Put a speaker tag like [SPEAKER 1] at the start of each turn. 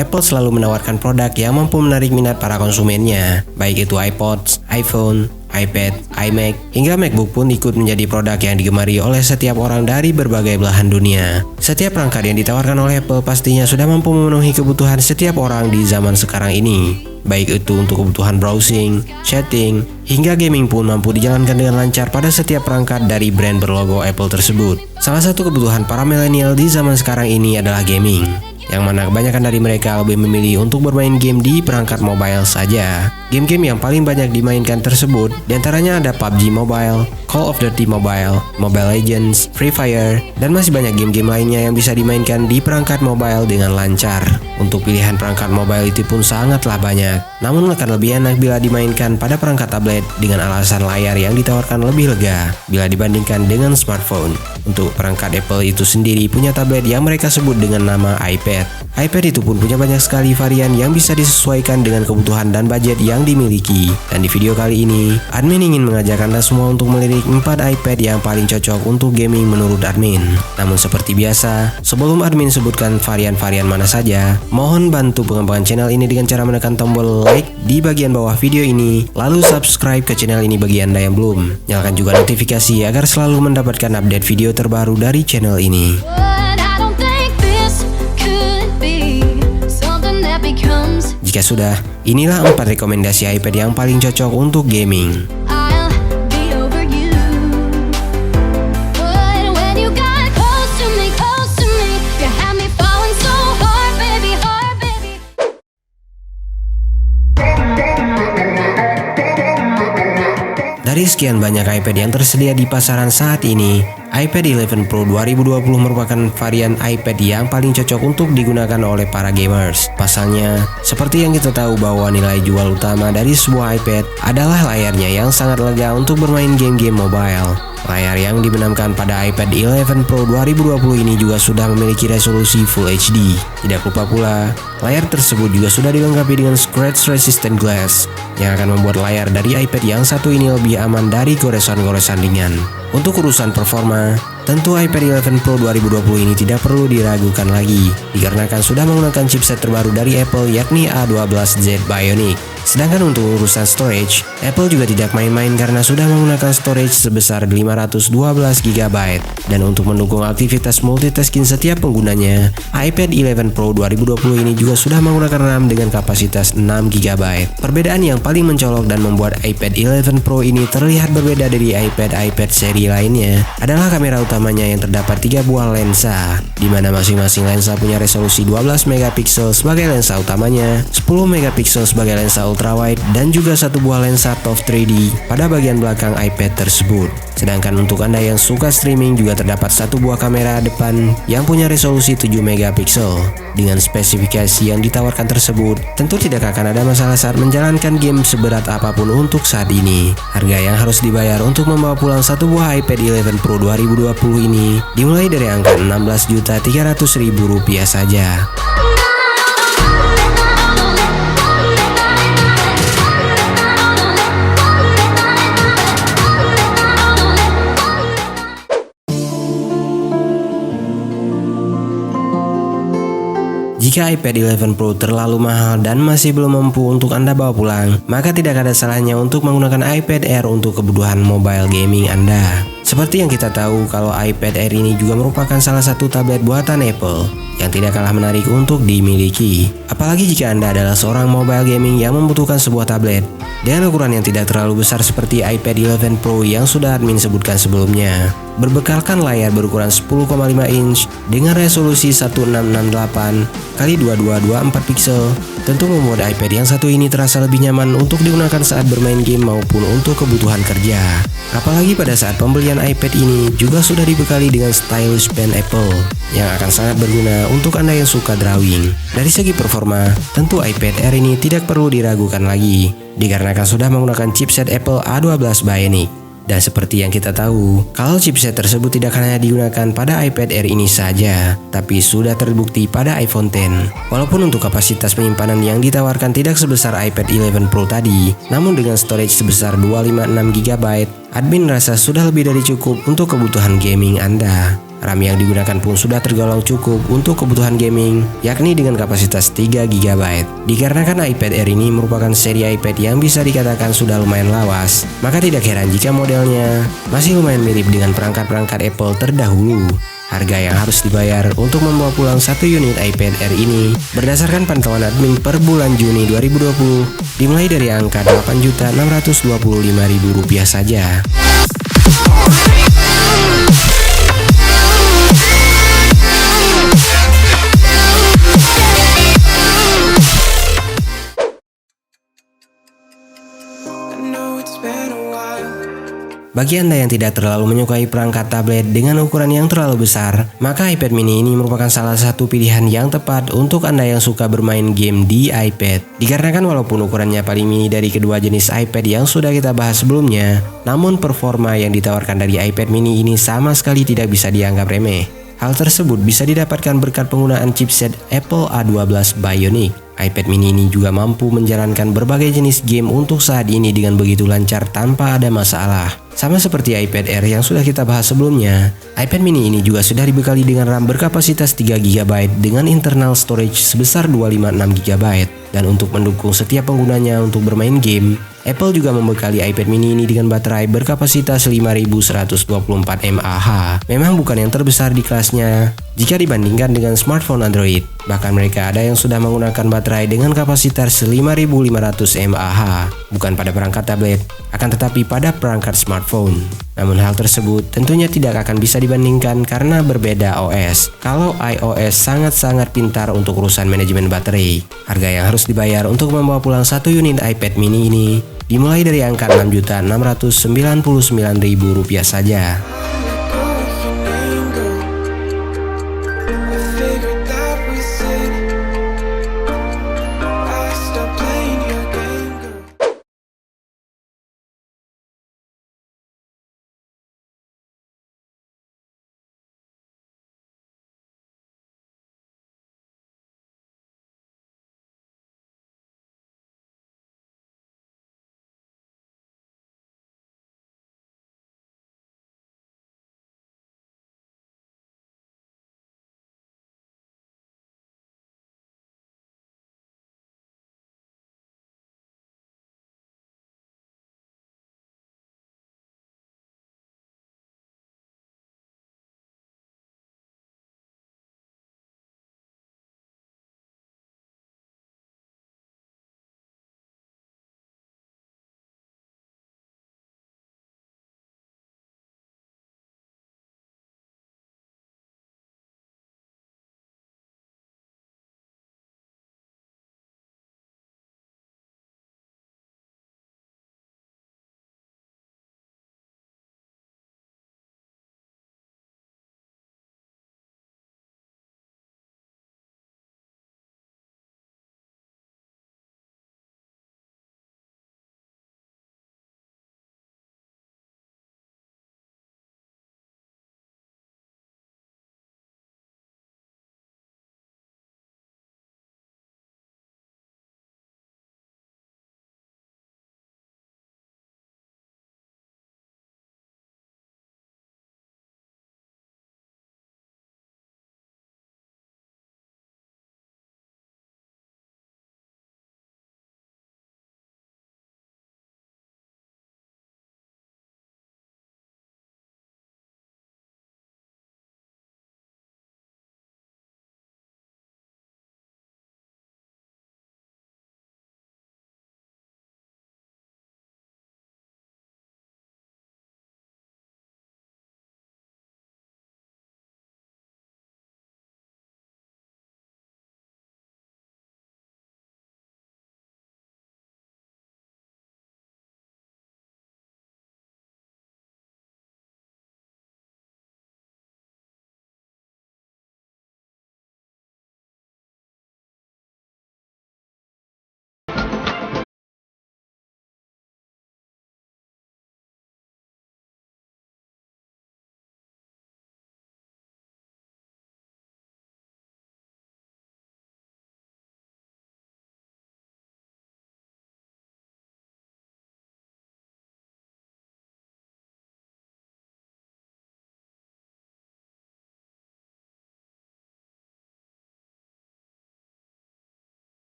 [SPEAKER 1] Apple selalu menawarkan produk yang mampu menarik minat para konsumennya, baik itu iPods, iPhone, iPad, iMac, hingga MacBook pun ikut menjadi produk yang digemari oleh setiap orang dari berbagai belahan dunia. Setiap perangkat yang ditawarkan oleh Apple pastinya sudah mampu memenuhi kebutuhan setiap orang di zaman sekarang ini. Baik itu untuk kebutuhan browsing, chatting, hingga gaming pun mampu dijalankan dengan lancar pada setiap perangkat dari brand berlogo Apple tersebut. Salah satu kebutuhan para milenial di zaman sekarang ini adalah gaming, yang mana kebanyakan dari mereka lebih memilih untuk bermain game di perangkat mobile saja. Game-game yang paling banyak dimainkan tersebut diantaranya ada PUBG Mobile, Call of Duty Mobile, Mobile Legends, Free Fire, dan masih banyak game-game lainnya yang bisa dimainkan di perangkat mobile dengan lancar. Untuk pilihan perangkat mobile itu pun sangatlah banyak, namun akan lebih enak bila dimainkan pada perangkat tablet dengan alasan layar yang ditawarkan lebih lega bila dibandingkan dengan smartphone. Untuk perangkat Apple itu sendiri punya tablet yang mereka sebut dengan nama iPad. iPad itu pun punya banyak sekali varian yang bisa disesuaikan dengan kebutuhan dan budget yang dimiliki. Dan di video kali ini, admin ingin mengajak Anda semua untuk melirik 4 iPad yang paling cocok untuk gaming menurut admin. Namun seperti biasa, sebelum admin sebutkan varian-varian mana saja, mohon bantu pengembangan channel ini dengan cara menekan tombol like di bagian bawah video ini, lalu subscribe ke channel ini bagi Anda yang belum. Nyalakan juga notifikasi agar selalu mendapatkan update video terbaru dari channel ini. Jika sudah, inilah 4 rekomendasi iPad yang paling cocok untuk gaming. Dari sekian banyak iPad yang tersedia di pasaran saat ini, iPad 11 Pro 2020 merupakan varian iPad yang paling cocok untuk digunakan oleh para gamers. Pasalnya, seperti yang kita tahu bahwa nilai jual utama dari sebuah iPad adalah layarnya yang sangat lega untuk bermain game-game mobile. Layar yang dibenamkan pada iPad 11 Pro 2020 ini juga sudah memiliki resolusi Full HD. Tidak lupa pula, layar tersebut juga sudah dilengkapi dengan scratch resistant glass yang akan membuat layar dari iPad yang satu ini lebih aman dari goresan-goresan ringan. Untuk urusan performa, tentu iPad 11 Pro 2020 ini tidak perlu diragukan lagi, dikarenakan sudah menggunakan chipset terbaru dari Apple yakni A12Z Bionic. Sedangkan untuk urusan storage, Apple juga tidak main-main karena sudah menggunakan storage sebesar 512GB. Dan untuk mendukung aktivitas multitasking setiap penggunanya, iPad 11 Pro 2020 ini juga sudah menggunakan RAM dengan kapasitas 6GB. Perbedaan yang paling mencolok dan membuat iPad 11 Pro ini terlihat berbeda dari iPad seri lainnya adalah kamera utamanya yang terdapat 3 buah lensa, di mana masing-masing lensa punya resolusi 12MP sebagai lensa utamanya, 10MP sebagai lensa ultrawide, dan juga 1 buah lensa TOF 3D pada bagian belakang iPad tersebut. Sedangkan untuk Anda yang suka streaming juga terdapat 1 buah kamera depan yang punya resolusi 7MP. Dengan spesifikasi yang ditawarkan tersebut, tentu tidak akan ada masalah saat menjalankan game seberat apapun untuk saat ini. Harga yang harus dibayar untuk membawa pulang 1 buah iPad 11 Pro 2020 ini dimulai dari angka Rp16.300.000 saja. Jika iPad 11 Pro terlalu mahal dan masih belum mampu untuk Anda bawa pulang, maka tidak ada salahnya untuk menggunakan iPad Air untuk kebutuhan mobile gaming Anda. Seperti yang kita tahu kalau iPad Air ini juga merupakan salah satu tablet buatan Apple yang tidak kalah menarik untuk dimiliki. Apalagi jika Anda adalah seorang mobile gaming yang membutuhkan sebuah tablet dengan ukuran yang tidak terlalu besar seperti iPad 11 Pro yang sudah admin sebutkan sebelumnya. Berbekalkan layar berukuran 10,5 inch dengan resolusi 1668x2224 pixel, tentu membuat iPad yang satu ini terasa lebih nyaman untuk digunakan saat bermain game maupun untuk kebutuhan kerja. Apalagi pada saat pembelian iPad ini juga sudah dibekali dengan stylus pen Apple yang akan sangat berguna untuk Anda yang suka drawing. Dari segi performa, tentu iPad Air ini tidak perlu diragukan lagi, dikarenakan sudah menggunakan chipset Apple A12 Bionic. Dan seperti yang kita tahu, kalau chipset tersebut tidak hanya digunakan pada iPad Air ini saja, tapi sudah terbukti pada iPhone X. Walaupun untuk kapasitas penyimpanan yang ditawarkan tidak sebesar iPad 11 Pro tadi, namun dengan storage sebesar 256GB, admin rasa sudah lebih dari cukup untuk kebutuhan gaming Anda. RAM yang digunakan pun sudah tergolong cukup untuk kebutuhan gaming, yakni dengan kapasitas 3 GB. Dikarenakan iPad Air ini merupakan seri iPad yang bisa dikatakan sudah lumayan lawas, maka tidak heran jika modelnya masih lumayan mirip dengan perangkat-perangkat Apple terdahulu. Harga yang harus dibayar untuk membawa pulang satu unit iPad Air ini berdasarkan pantauan admin per bulan Juni 2020 dimulai dari angka Rp8.625.000 saja. Bagi Anda yang tidak terlalu menyukai perangkat tablet dengan ukuran yang terlalu besar, maka iPad mini ini merupakan salah satu pilihan yang tepat untuk Anda yang suka bermain game di iPad. Dikarenakan walaupun ukurannya paling mini dari kedua jenis iPad yang sudah kita bahas sebelumnya, namun performa yang ditawarkan dari iPad mini ini sama sekali tidak bisa dianggap remeh. Hal tersebut bisa didapatkan berkat penggunaan chipset Apple A12 Bionic. iPad mini ini juga mampu menjalankan berbagai jenis game untuk saat ini dengan begitu lancar tanpa ada masalah. Sama seperti iPad Air yang sudah kita bahas sebelumnya, iPad mini ini juga sudah dibekali dengan RAM berkapasitas 3 GB dengan internal storage sebesar 256 GB. Dan untuk mendukung setiap penggunanya untuk bermain game, Apple juga membekali iPad mini ini dengan baterai berkapasitas 5124 mAh. Memang bukan yang terbesar di kelasnya jika dibandingkan dengan smartphone Android. Bahkan mereka ada yang sudah menggunakan baterai dengan kapasitas 5500 mAh, bukan pada perangkat tablet, akan tetapi pada perangkat smartphone. Namun hal tersebut tentunya tidak akan bisa dibandingkan karena berbeda OS. Kalau iOS sangat-sangat pintar untuk urusan manajemen baterai. Harga yang harus dibayar untuk membawa pulang satu unit iPad mini ini dimulai dari angka Rp6.699.000 saja.